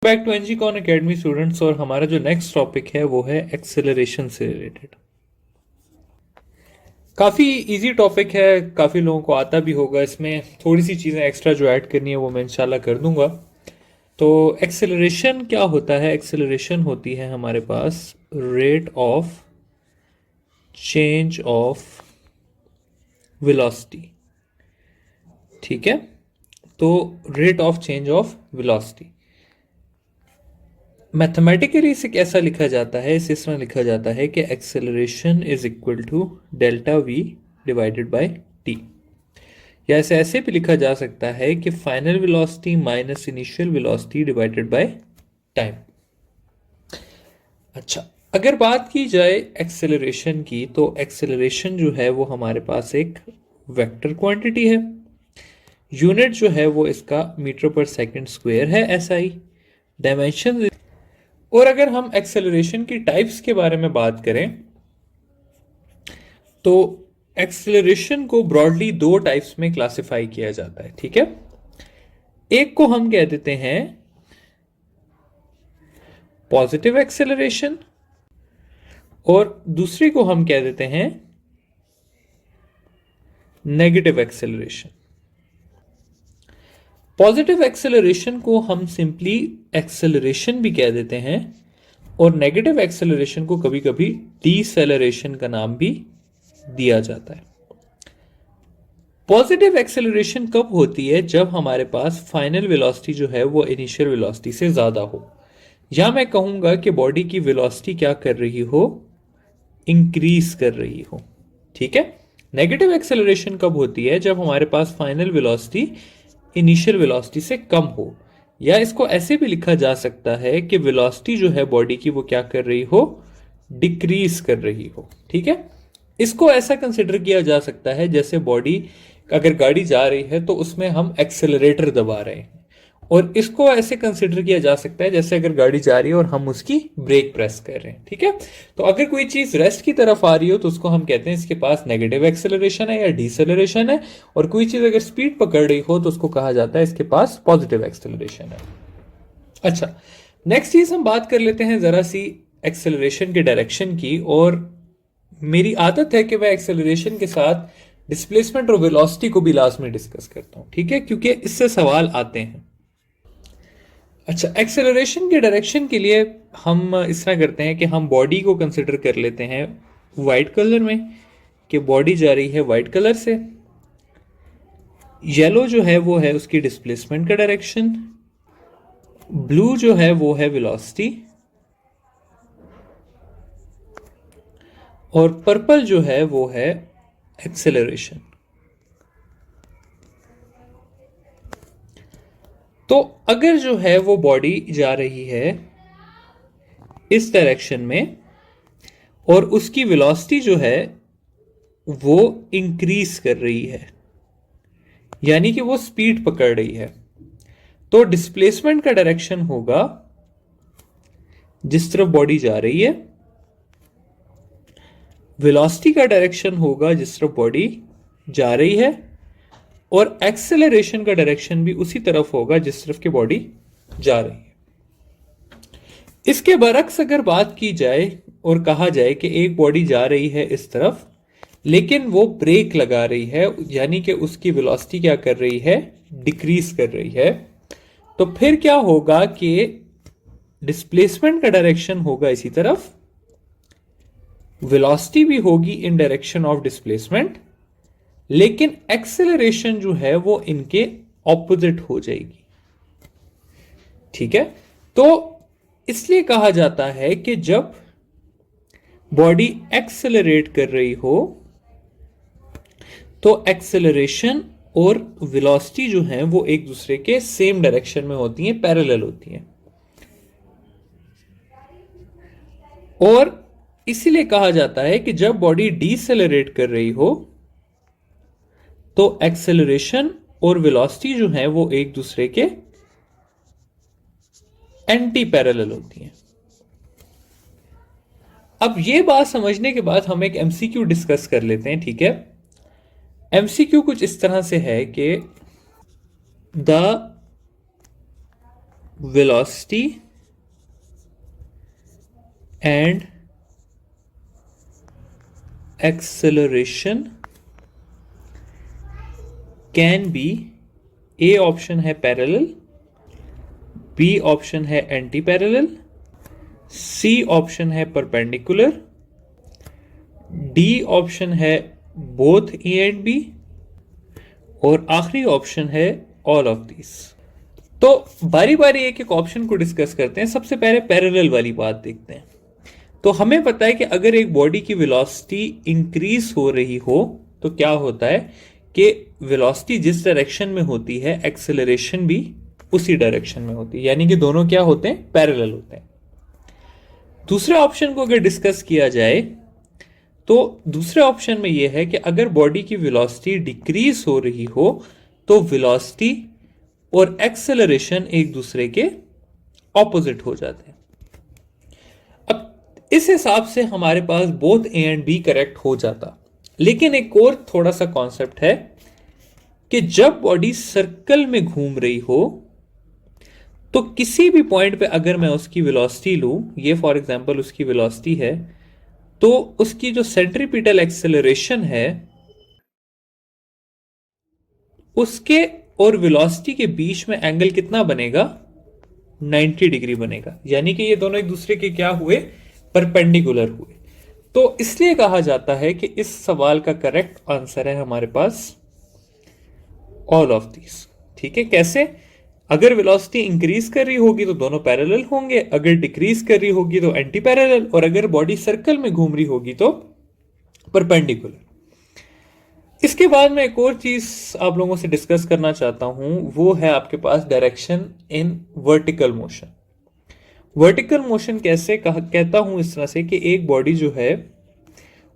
Back to एनजी कॉन academy students. और हमारा जो नेक्स्ट टॉपिक है वो है एक्सेलरेशन से रिलेटेड। काफ़ी इजी टॉपिक है, काफ़ी लोगों को आता भी होगा। इसमें थोड़ी सी चीज़ें एक्स्ट्रा जो ऐड करनी है वो मैं इंशाल्लाह कर दूंगा। तो एक्सेलरेशन क्या होता है? एक्सेलरेशन होती है हमारे पास rate of change of velocity. ठीक है, तो rate of change of velocity mathematically इसे कैसा लिखा जाता है? इसे इस तरह लिखा जाता है कि acceleration is equal to delta v divided by t. या इसे ऐसे भी लिखा जा सकता है कि final velocity minus initial velocity divided by time. अच्छा, अगर बात की जाए एक्सेलरेशन की, तो एक्सेलरेशन जो है वो हमारे पास एक वेक्टर क्वांटिटी है। यूनिट जो है वो इसका मीटर पर सेकंड स्क्वायर है, एसआई। डायमेंशन। और अगर हम एक्सेलरेशन की टाइप्स के बारे में बात करें तो एक्सेलरेशन को ब्रॉडली दो टाइप्स में क्लासिफाई किया जाता है। ठीक है, एक को हम कह देते हैं पॉजिटिव एक्सेलरेशन और दूसरी को हम कह देते हैं नेगेटिव एक्सेलरेशन। पॉजिटिव एक्सेलरेशन को हम सिंपली एक्सेलरेशन भी कह देते हैं और नेगेटिव एक्सेलरेशन को कभी कभी डीसेलरेशन का नाम भी दिया जाता है। पॉजिटिव एक्सेलरेशन कब होती है? जब हमारे पास फाइनल वेलोसिटी जो है वो इनिशियल वेलोसिटी से ज्यादा हो, या मैं कहूंगा कि बॉडी की वेलोसिटी क्या कर रही हो, इंक्रीज कर रही हो। ठीक है, नेगेटिव एक्सेलरेशन कब होती है? जब हमारे पास फाइनल वेलोसिटी इनिशियल वेलोसिटी से कम हो, या इसको ऐसे भी लिखा जा सकता है कि वेलोसिटी जो है बॉडी की वो क्या कर रही हो, डिक्रीज कर रही हो। ठीक है, इसको ऐसा कंसिडर किया जा सकता है जैसे बॉडी, अगर गाड़ी जा रही है तो उसमें हम एक्सेलरेटर दबा रहे हैं, और इसको ऐसे कंसिडर किया जा सकता है जैसे अगर गाड़ी जा रही है और हम उसकी ब्रेक प्रेस कर रहे हैं। ठीक है, तो अगर कोई चीज रेस्ट की तरफ आ रही हो तो उसको हम कहते हैं इसके पास नेगेटिव एक्सेलरेशन है या डीसेलरेशन है, और कोई चीज अगर स्पीड पकड़ रही हो तो उसको कहा जाता है इसके पास पॉजिटिव एक्सेलरेशन है। अच्छा, नेक्स्ट चीज हम बात कर लेते हैं जरा सी एक्सेलरेशन के डायरेक्शन की। और मेरी आदत है कि मैं एक्सेलरेशन के साथ डिस्प्लेसमेंट और वेलोसिटी को भी लास्ट में डिस्कस करता हूं। ठीक है, क्योंकि इससे सवाल आते हैं। अच्छा, एक्सेलरेशन के डायरेक्शन के लिए हम इस तरह करते हैं कि हम बॉडी को कंसिडर कर लेते हैं वाइट कलर में, कि बॉडी जा रही है वाइट कलर से। येलो जो है वो है उसकी डिस्प्लेसमेंट का डायरेक्शन, ब्लू जो है वो है वेलोसिटी, और पर्पल जो है वो है एक्सेलरेशन। तो अगर जो है वो बॉडी जा रही है इस डायरेक्शन में और उसकी वेलोसिटी जो है वो इंक्रीज कर रही है, यानी कि वो स्पीड पकड़ रही है, तो डिस्प्लेसमेंट का डायरेक्शन होगा जिस तरफ बॉडी जा रही है, वेलोसिटी का डायरेक्शन होगा जिस तरफ बॉडी जा रही है, और एक्सेलरेशन का डायरेक्शन भी उसी तरफ होगा जिस तरफ की बॉडी जा रही है। इसके बरक्स अगर बात की जाए और कहा जाए कि एक बॉडी जा रही है इस तरफ लेकिन वो ब्रेक लगा रही है, यानी कि उसकी वेलोसिटी क्या कर रही है, डिक्रीज कर रही है, तो फिर क्या होगा कि डिस्प्लेसमेंट का डायरेक्शन होगा इसी तरफ, वेलोसिटी भी होगी इन डायरेक्शन ऑफ डिस्प्लेसमेंट, लेकिन एक्सेलरेशन जो है वो इनके ऑपोजिट हो जाएगी। ठीक है, तो इसलिए कहा जाता है कि जब बॉडी एक्सेलरेट कर रही हो तो एक्सेलरेशन और वेलोसिटी जो है वो एक दूसरे के सेम डायरेक्शन में होती हैं, पैरेलल होती हैं। और इसीलिए कहा जाता है कि जब बॉडी डीसेलरेट कर रही हो तो एक्सेलरेशन और वेलोसिटी जो है वो एक दूसरे के एंटी पैरेलल होती हैं। अब ये बात समझने के बाद हम एक एमसीक्यू डिस्कस कर लेते हैं। ठीक है, एमसीक्यू कुछ इस तरह से है कि the velocity and acceleration can be, A option है पैरेलल, बी ऑप्शन है एंटी पैरेलल, सी ऑप्शन है परपेंडिकुलर, डी ऑप्शन है बोथ ए एंड बी, और आखिरी ऑप्शन है ऑल ऑफ दिस। तो बारी बारी एक एक ऑप्शन को डिस्कस करते हैं। सबसे पहले पैरेलल वाली बात देखते हैं। तो हमें पता है कि अगर एक बॉडी की वेलोसिटी इंक्रीज हो रही हो तो क्या होता है कि वेलोसिटी जिस डायरेक्शन में होती है एक्सेलरेशन भी उसी डायरेक्शन में होती है, यानी कि दोनों क्या होते हैं, पैरेलल होते हैं। दूसरे ऑप्शन को अगर डिस्कस किया जाए तो दूसरे ऑप्शन में यह है कि अगर बॉडी की वेलोसिटी डिक्रीज हो रही हो तो वेलोसिटी और एक्सेलरेशन एक दूसरे के ऑपोजिट हो जाते हैं। अब इस हिसाब से हमारे पास both A and B correct हो जाता। लेकिन एक और थोड़ा सा कॉन्सेप्ट है कि जब बॉडी सर्कल में घूम रही हो तो किसी भी पॉइंट पे अगर मैं उसकी वेलोसिटी लूं, ये फॉर एग्जांपल उसकी वेलोसिटी है, तो उसकी जो सेंट्रीपिटल एक्सेलरेशन है उसके और वेलोसिटी के बीच में एंगल कितना बनेगा, 90 डिग्री बनेगा। यानी कि ये दोनों एक दूसरे के क्या हुए, परपेंडिकुलर हुए। तो इसलिए कहा जाता है कि इस सवाल का करेक्ट आंसर है हमारे पास ऑल ऑफ दिस। ठीक है, कैसे? अगर वेलोसिटी इंक्रीज कर रही होगी तो दोनों पैरेलल होंगे, अगर डिक्रीज कर रही होगी तो एंटी पैरेलल, और अगर बॉडी सर्कल में घूम रही होगी तो परपेंडिकुलर। इसके बाद मैं एक और चीज आप लोगों से डिस्कस करना चाहता हूं, वो है आपके पास direction in vertical motion. Vertical motion कैसे कहता हूं, इस तरह से कि एक बॉडी जो है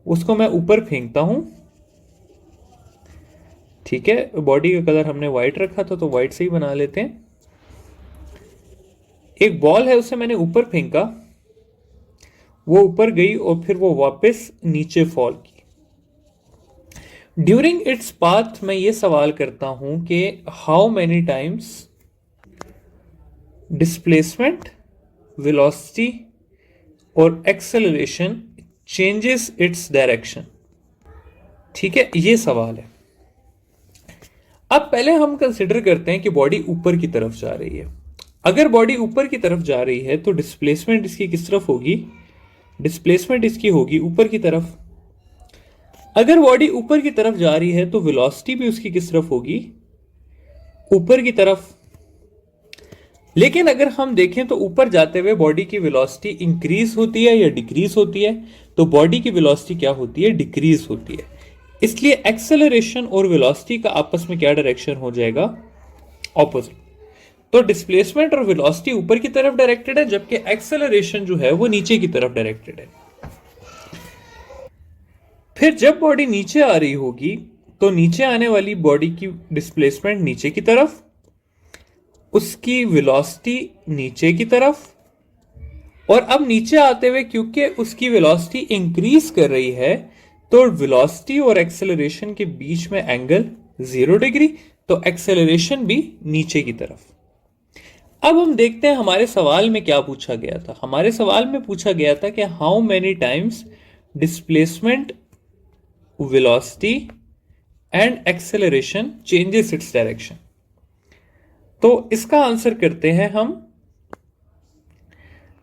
उसको मैं ऊपर फेंकता हूं। ठीक है, बॉडी का कलर हमने व्हाइट रखा था तो व्हाइट से ही बना लेते हैं। एक बॉल है, उसे मैंने ऊपर फेंका, वो ऊपर गई और फिर वो वापस नीचे फॉल की। ड्यूरिंग इट्स पाथ मैं ये सवाल करता हूं कि how many times displacement, velocity और एक्सेलरेशन चेंजेस इट्स डायरेक्शन। ठीक है, ये सवाल है। अब पहले हम कंसिडर करते हैं कि बॉडी ऊपर की तरफ जा रही है। अगर बॉडी ऊपर की तरफ जा रही है तो डिस्प्लेसमेंट इसकी किस तरफ होगी, डिस्प्लेसमेंट इसकी होगी ऊपर की तरफ। अगर बॉडी ऊपर की तरफ जा रही है तो वेलोसिटी भी उसकी किस तरफ होगी, ऊपर की तरफ। लेकिन अगर हम देखें तो ऊपर जाते हुए बॉडी की वेलोसिटी इंक्रीज होती है या डिक्रीज होती है, तो बॉडी की वेलोसिटी क्या होती है, डिक्रीज होती है। इसलिए एक्सेलरेशन और वेलोसिटी का आपस में क्या डायरेक्शन हो जाएगा, ऑपोजिट। तो डिस्प्लेसमेंट और वेलोसिटी ऊपर की तरफ डायरेक्टेड है, जबकि एक्सेलरेशन जो है वो नीचे की तरफ डायरेक्टेड है। फिर जब बॉडी नीचे आ रही होगी तो नीचे आने वाली बॉडी की डिस्प्लेसमेंट नीचे की तरफ, उसकी वेलोसिटी नीचे की तरफ, और अब नीचे आते हुए क्योंकि उसकी वेलोसिटी इंक्रीज कर रही है तो वेलोसिटी और एक्सेलरेशन के बीच में एंगल 0 डिग्री, तो एक्सेलरेशन भी नीचे की तरफ। अब हम देखते हैं हमारे सवाल में क्या पूछा गया था। हमारे सवाल में पूछा गया था कि how many times displacement, velocity and acceleration changes its direction. तो इसका आंसर करते हैं हम।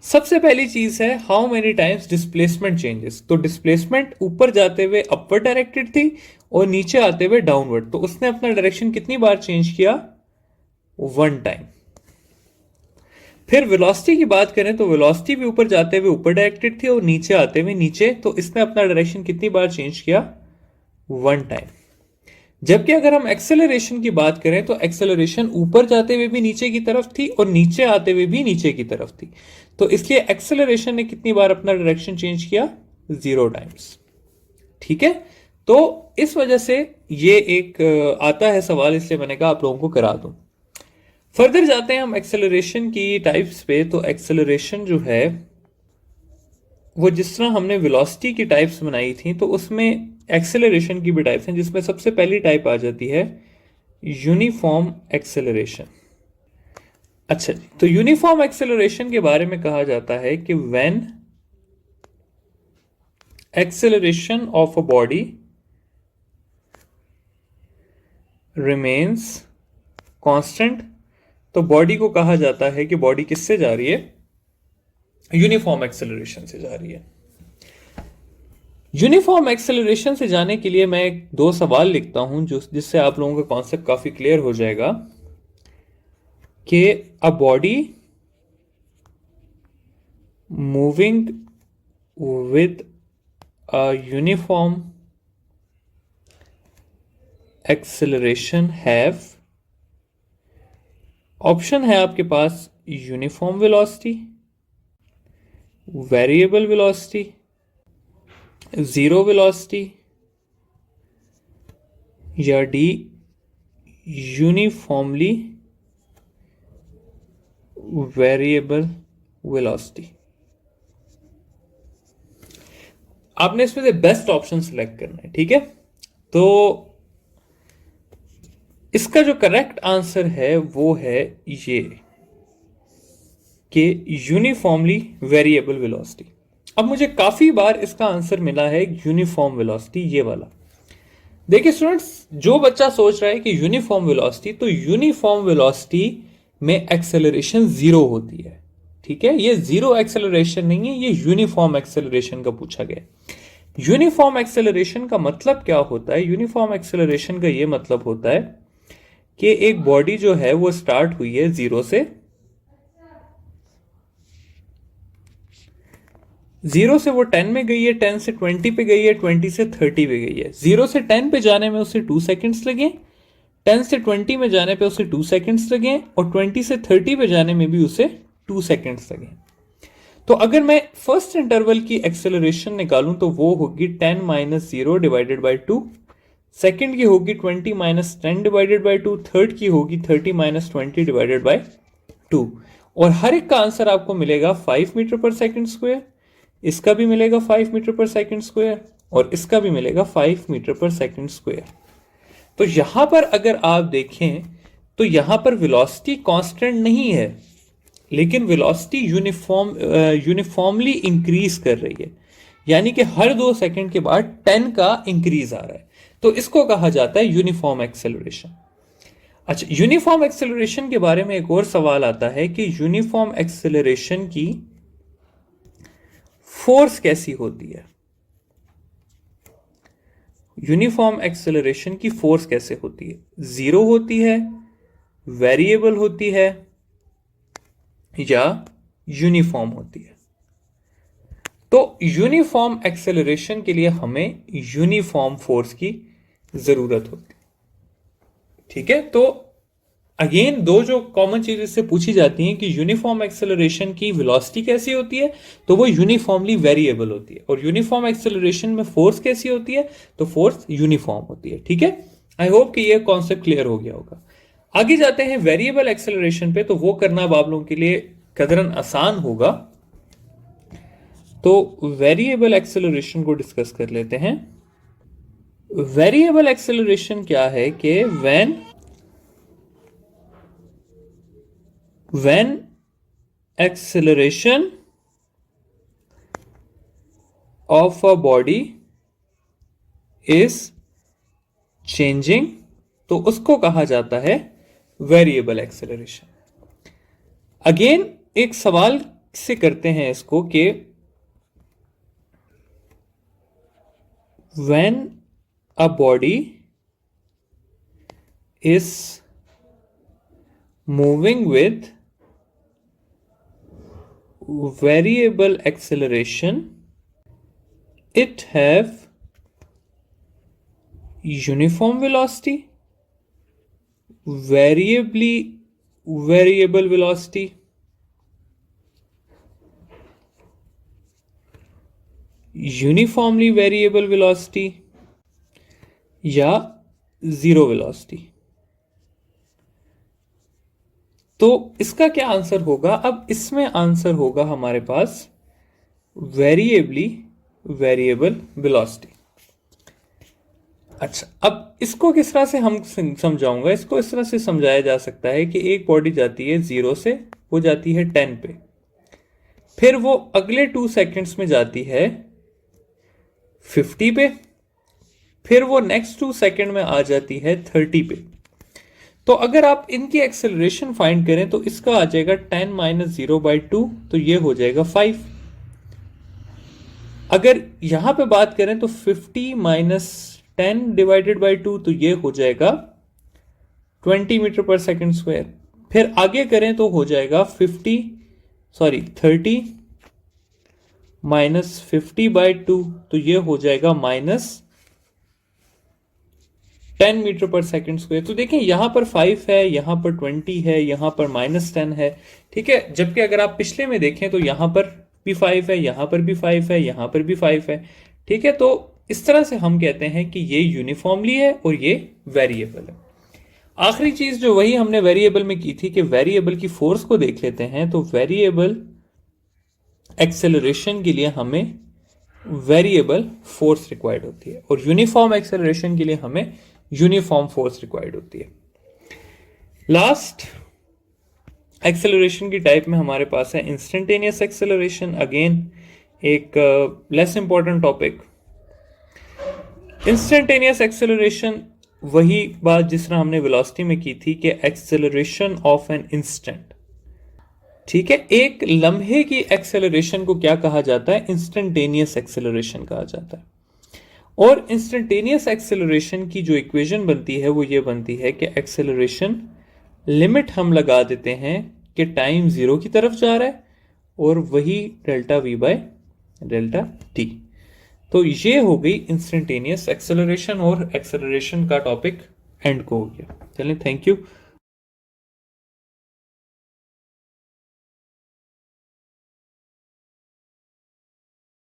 सबसे पहली चीज है how many times displacement changes. तो डिस्प्लेसमेंट ऊपर जाते हुए अपवर्ड डायरेक्टेड थी और नीचे आते हुए डाउनवर्ड, तो उसने अपना डायरेक्शन कितनी बार चेंज किया, 1 टाइम। फिर वेलोसिटी की बात करें तो वेलोसिटी भी ऊपर जाते हुए ऊपर डायरेक्टेड थी और नीचे आते हुए नीचे, तो इसने अपना डायरेक्शन कितनी बार चेंज किया, 1 टाइम। जबकि अगर हम एक्सेलरेशन की बात करें तो एक्सेलरेशन ऊपर जाते हुए भी नीचे की तरफ थी और नीचे आते हुए भी नीचे की तरफ थी, तो इसलिए एक्सेलरेशन ने कितनी बार अपना डायरेक्शन चेंज किया, 0 टाइम्स। ठीक है, तो इस वजह से ये एक आता है सवाल, इसलिए मैंने कहा आप लोगों को करा दूं। फर्दर जाते हैं हम एक्सेलरेशन की टाइप्स पे। तो एक्सेलरेशन जो है वो जिस तरह हमने वेलोसिटी की टाइप्स बनाई थी तो उसमें एक्सेलरेशन की भी टाइप्स हैं, जिसमें सबसे पहली टाइप आ जाती है यूनिफॉर्म एक्सेलरेशन। अच्छा जी, तो यूनिफॉर्म एक्सेलरेशन के बारे में कहा जाता है कि when acceleration of a body remains constant, तो बॉडी को कहा जाता है कि बॉडी किससे जा रही है, यूनिफॉर्म एक्सेलरेशन से जा रही है। यूनिफॉर्म एक्सेलरेशन से जाने के लिए मैं दो सवाल लिखता हूं जिससे आप लोगों का कॉन्सेप्ट काफी क्लियर हो जाएगा कि a body moving with a uniform acceleration have, option है आपके पास uniform velocity, variable velocity, zero velocity, या डी यूनिफॉर्मली वेरिएबल वेलोसिटी। आपने इसमें से बेस्ट ऑप्शन सिलेक्ट करना है, ठीक है। तो इसका जो करेक्ट आंसर है वो है ये कि यूनिफॉर्मली वेरिएबल वेलोसिटी। अब मुझे काफी बार इसका आंसर मिला है यूनिफॉर्म वेलोसिटी, ये वाला। देखिए स्टूडेंट्स, जो बच्चा सोच रहा है कि यूनिफॉर्म वेलोसिटी, तो यूनिफॉर्म वेलोसिटी में एक्सेलरेशन जीरो होती है, ठीक है। ये जीरो एक्सेलरेशन नहीं है, ये यूनिफॉर्म एक्सेलरेशन का पूछा गया। यूनिफॉर्म एक्सेलरेशन का मतलब क्या होता है? यूनिफॉर्म एक्सेलरेशन का ये मतलब होता है कि एक बॉडी जो है वो स्टार्ट हुई है जीरो से, जीरो से वो 10 में गई है, 10 से 20 पे गई है, 20 से 30 पे गई है। जीरो से 10 पे जाने में उसे 2 सेकंड्स लगे, 10 से 20 में जाने पे उसे 2 सेकंड्स लगे, और 20 से 30 पे जाने में भी उसे 2 सेकंड्स लगे। तो अगर मैं फर्स्ट इंटरवल की एक्सेलरेशन निकालूं तो वो होगी 10 माइनस 0 डिवाइडेड बाई 2, सेकेंड की होगी 20 माइनस 10 डिवाइडेड बाई 2, थर्ड की होगी 30 माइनस 20 डिवाइडेड बाई 2, और हर एक का आंसर आपको मिलेगा 5 मीटर पर सेकंड स्क्वायर। इसका भी मिलेगा 5 मीटर पर सेकंड स्क्वायर, और इसका भी मिलेगा 5 मीटर पर सेकंड स्क्वायर। तो यहां पर अगर आप देखें तो यहां पर वेलोसिटी कांस्टेंट नहीं है, लेकिन वेलोसिटी यूनिफॉर्मली इंक्रीज कर रही है, यानी कि हर 2 सेकंड के बाद 10 का इंक्रीज आ रहा है। तो इसको कहा जाता है यूनिफॉर्म एक्सेलरेशन। अच्छा, यूनिफॉर्म एक्सेलरेशन के बारे में एक और सवाल आता है कि यूनिफॉर्म एक्सेलरेशन की फोर्स कैसी होती है? यूनिफॉर्म एक्सेलरेशन की फोर्स कैसे होती है? जीरो होती है, वेरिएबल होती है, या यूनिफॉर्म होती है? तो यूनिफॉर्म एक्सेलरेशन के लिए हमें यूनिफॉर्म फोर्स की जरूरत होती है, ठीक है। तो अगेन दो जो कॉमन चीजें इससे पूछी जाती हैं कि यूनिफॉर्म एक्सेलरेशन की वेलोसिटी कैसी होती है, तो वो यूनिफॉर्मली वेरिएबल होती है, और यूनिफॉर्म एक्सेलरेशन में फोर्स कैसी होती है, तो फोर्स यूनिफॉर्म होती है, ठीक है। आई होप कि ये कॉन्सेप्ट क्लियर हो गया होगा। आगे जाते हैं वेरिएबल एक्सेलरेशन पे, तो वो करना अब आप लोगों के लिए कदरन आसान होगा। तो वेरिएबल एक्सेलरेशन को डिस्कस कर लेते हैं। वेरिएबल एक्सेलरेशन क्या है कि when acceleration of a body is changing, तो उसको कहा जाता है वेरिएबल एक्सेलरेशन। अगेन एक सवाल से करते हैं इसको कि when a body is moving with variable acceleration, it have uniform velocity, variable velocity, uniformly variable velocity, या जीरो वेलोसिटी। तो इसका क्या आंसर होगा? अब इसमें आंसर होगा हमारे पास वेरिएबल वेलोसिटी। अच्छा, अब इसको किस तरह से हम समझाऊंगा, इसको इस तरह से समझाया जा सकता है कि एक बॉडी जाती है 0 से, वो जाती है 10 पे, फिर वो अगले 2 सेकंड्स में जाती है 50 पे, फिर वो नेक्स्ट 2 सेकंड में आ जाती है 30 पे। तो अगर आप इनकी एक्सेलरेशन फाइंड करें तो इसका आ जाएगा 10 माइनस 0/2, तो ये हो जाएगा 5। अगर यहां पे बात करें तो 50 माइनस 10 डिवाइडेड बाई 2, तो ये हो जाएगा 20 मीटर पर सेकंड स्क्वायर। फिर आगे करें तो हो जाएगा 30 माइनस 50/2, तो ये हो जाएगा माइनस 10 मीटर पर सेकंड स्क्वायर। तो देखें यहां पर 5 है, यहां पर 20 है, यहां पर -10 है, ठीक है। जबकि अगर आप पिछले में देखें तो यहां पर भी 5 है, यहां पर भी 5 है, यहां पर भी 5 है, ठीक है। तो इस तरह से हम कहते हैं कि ये यूनिफॉर्मली है और ये वेरिएबल है। आखिरी चीज जो वही हमने वेरिएबल में की थी कि वेरिएबल की फोर्स को देख लेते हैं। तो वेरिएबल एक्सेलरेशन के लिए हमें वेरिएबल फोर्स रिक्वायर्ड होती है और यूनिफॉर्म एक्सेलरेशन के लिए हमें यूनिफॉर्म फोर्स रिक्वायर्ड होती है। लास्ट एक्सेलरेशन की टाइप में हमारे पास है इंस्टेंटेनियस एक्सेलरेशन। अगेन एक less important topic. Instantaneous acceleration वही बात जिस तरह हमने वेलोसिटी में की थी कि एक्सेलरेशन ऑफ एन इंस्टेंट, ठीक है। एक लम्हे की एक्सेलरेशन को क्या कहा जाता है? इंस्टेंटेनियस एक्सेलरेशन कहा जाता है। और इंस्टेंटेनियस एक्सेलरेशन की जो इक्वेशन बनती है वो ये बनती है कि एक्सेलरेशन लिमिट हम लगा देते हैं कि टाइम 0 की तरफ जा रहा है और वही delta we by delta T. तो ये हो गई इंस्टेंटेनियस एक्सेलरेशन और एक्सेलरेशन का टॉपिक एंड को हो गया। चलें, थैंक यू।